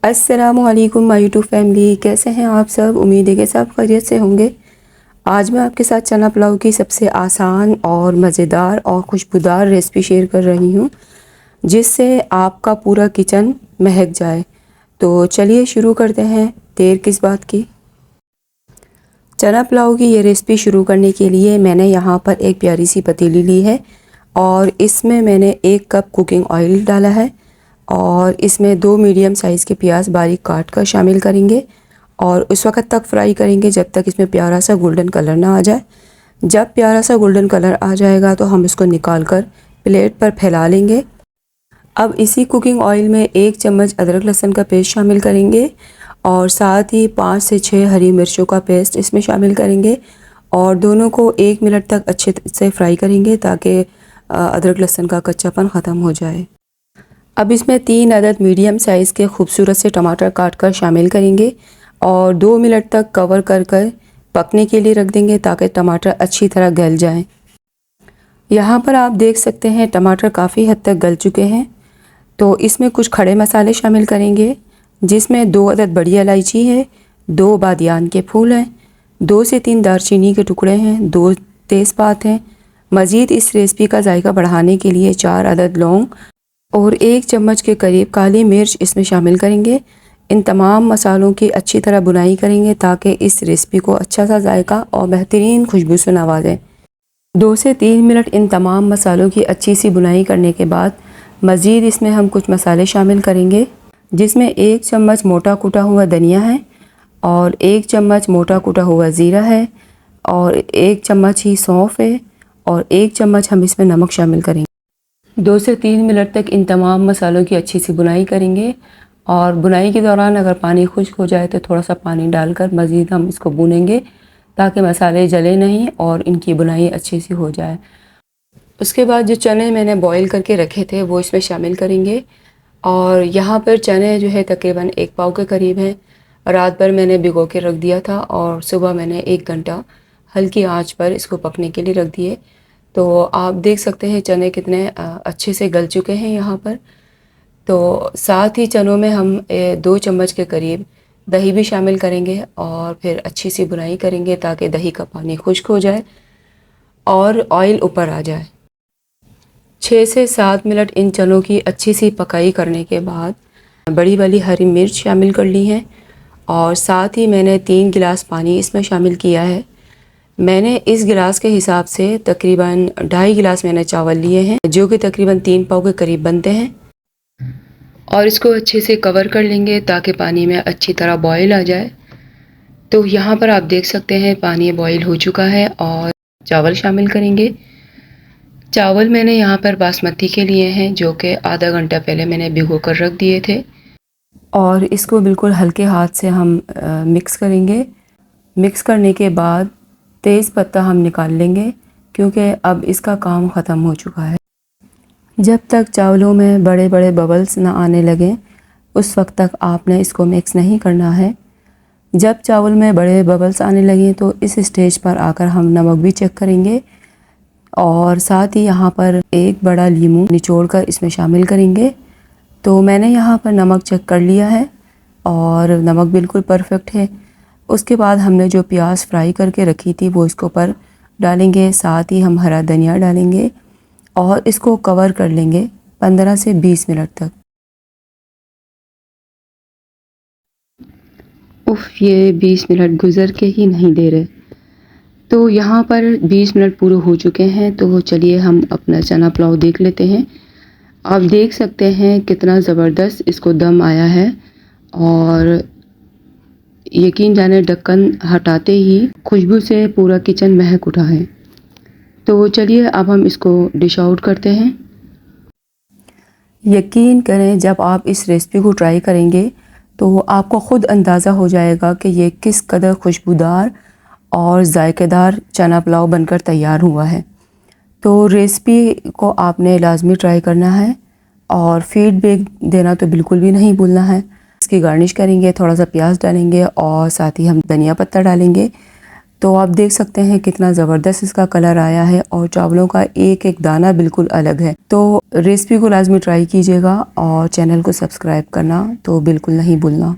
अस्सलामुअलैकुम my YouTube family, कैसे हैं आप सब। उम्मीद है कि सब खैरियत से होंगे। आज मैं आपके साथ चना पुलाव की सबसे आसान और मज़ेदार और खुशबूदार रेसिपी शेयर कर रही हूँ, जिससे आपका पूरा किचन महक जाए। तो चलिए शुरू करते हैं, देर किस बात की। चना पुलाव की ये रेसिपी शुरू करने के लिए मैंने यहाँ पर एक प्यारी सी पतीली ली है और इसमें मैंने 1 कप कुकिंग ऑयल डाला है और इसमें 2 मीडियम साइज़ के प्याज बारीक काट कर शामिल करेंगे और उस वक्त तक फ्राई करेंगे जब तक इसमें प्यारा सा गोल्डन कलर ना आ जाए। जब प्यारा सा गोल्डन कलर आ जाएगा तो हम इसको निकाल कर प्लेट पर फैला लेंगे। अब इसी कुकिंग ऑयल में 1 चम्मच अदरक लहसुन का पेस्ट शामिल करेंगे और साथ ही 5 से 6 हरी मिर्चों का पेस्ट इसमें शामिल करेंगे और दोनों को 1 मिनट तक अच्छे से फ्राई करेंगे ताकि अदरक लहसुन का कच्चापन ख़त्म हो जाए। अब इसमें 3 अदद मीडियम साइज़ के खूबसूरत से टमाटर काट कर शामिल करेंगे और 2 मिनट तक कवर कर पकने के लिए रख देंगे ताकि टमाटर अच्छी तरह गल जाएं। यहाँ पर आप देख सकते हैं टमाटर काफ़ी हद तक गल चुके हैं। तो इसमें कुछ खड़े मसाले शामिल करेंगे, जिसमें 2 अदद बड़ी इलायची है, 2 बादियान के फूल हैं, 2 से 3 दालचीनी के टुकड़े हैं, 2 तेज़पात हैं। मज़ीद इस रेसिपी का जायका बढ़ाने के लिए 4 अदद लौंग और 1 चम्मच के करीब काली मिर्च इसमें शामिल करेंगे। इन तमाम मसालों की अच्छी तरह बुनाई करेंगे ताकि इस रेसिपी को अच्छा सा जायका और बेहतरीन खुशबू से नवाजें। 2 से 3 मिनट इन तमाम मसालों की अच्छी सी बुनाई करने के बाद मज़ीद इसमें हम कुछ मसाले शामिल करेंगे, जिसमें 1 चम्मच मोटा कुटा हुआ धनिया है और 1 चम्मच मोटा कुटा हुआ ज़ीरा है और 1 चम्मच ही सौंफ है और 1 चम्मच हम इसमें नमक शामिल करेंगे। 2 से 3 मिनट तक इन तमाम मसालों की अच्छी सी बुनाई करेंगे और बुनाई के दौरान अगर पानी खुश्क हो जाए तो थोड़ा सा पानी डालकर मज़ीद हम इसको भूनेंगे ताकि मसाले जले नहीं और इनकी बुनाई अच्छी सी हो जाए। उसके बाद जो चने मैंने बॉईल करके रखे थे वो इसमें शामिल करेंगे और यहाँ पर चने जो है तकरीबन 1 पाव के करीब हैं। रात भर मैंने भिगो के रख दिया था और सुबह मैंने 1 घंटा हल्की आँच पर इसको पकने के लिए रख दिए। तो आप देख सकते हैं चने कितने अच्छे से गल चुके हैं यहाँ पर। तो साथ ही चनों में हम 2 चम्मच के करीब दही भी शामिल करेंगे और फिर अच्छी सी बुनाई करेंगे ताकि दही का पानी खुश्क हो जाए और ऑयल ऊपर आ जाए। 6 से 7 मिनट इन चनों की अच्छी सी पकाई करने के बाद बड़ी वाली हरी मिर्च शामिल कर ली है और साथ ही मैंने 3 गिलास पानी इसमें शामिल किया है। मैंने इस गिलास के हिसाब से तकरीबन 2.5 गिलास मैंने चावल लिए हैं, जो कि तकरीबन 3 पाव के करीब बनते हैं और इसको अच्छे से कवर कर लेंगे ताकि पानी में अच्छी तरह बॉईल आ जाए। तो यहाँ पर आप देख सकते हैं पानी बॉईल हो चुका है और चावल शामिल करेंगे। चावल मैंने यहाँ पर बासमती के लिए हैं, जो कि आधा घंटा पहले मैंने भिगो कर रख दिए थे और इसको बिल्कुल हल्के हाथ से हम मिक्स करेंगे। मिक्स करने के बाद तेज़ पत्ता हम निकाल लेंगे क्योंकि अब इसका काम ख़त्म हो चुका है। जब तक चावलों में बड़े बड़े बबल्स ना आने लगें उस वक्त तक आपने इसको मिक्स नहीं करना है। जब चावल में बड़े बबल्स आने लगें तो इस स्टेज पर आकर हम नमक भी चेक करेंगे और साथ ही यहाँ पर 1 बड़ा लीमू निचोड़ कर इसमें शामिल करेंगे। तो मैंने यहाँ पर नमक चेक कर लिया है और नमक बिल्कुल परफेक्ट है। उसके बाद हमने जो प्याज फ्राई करके रखी थी वो इसके ऊपर डालेंगे, साथ ही हम हरा धनिया डालेंगे और इसको कवर कर लेंगे 15 से 20 मिनट तक। ये 20 मिनट गुज़र के ही नहीं दे रहे। तो यहाँ पर 20 मिनट पूरे हो चुके हैं। तो चलिए हम अपना चना पुलाव देख लेते हैं। आप देख सकते हैं कितना ज़बरदस्त इसको दम आया है और यकीन जाने ढक्कन हटाते ही खुशबू से पूरा किचन महक उठा है। तो चलिए अब हम इसको डिश आउट करते हैं। यकीन करें जब आप इस रेसिपी को ट्राई करेंगे तो आपको ख़ुद अंदाज़ा हो जाएगा कि ये किस कदर खुशबूदार और जायकेदार चना पुलाव बनकर तैयार हुआ है। तो रेसिपी को आपने लाजमी ट्राई करना है और फीडबैक देना तो बिल्कुल भी नहीं भूलना है। इसकी गार्निश करेंगे, थोड़ा सा प्याज डालेंगे और साथ ही हम धनिया पत्ता डालेंगे तो आप देख सकते हैं कितना ज़बरदस्त इसका कलर आया है और चावलों का एक एक दाना बिल्कुल अलग है। तो रेसिपी को लाजमी ट्राई कीजिएगा और चैनल को सब्सक्राइब करना तो बिल्कुल नहीं भूलना।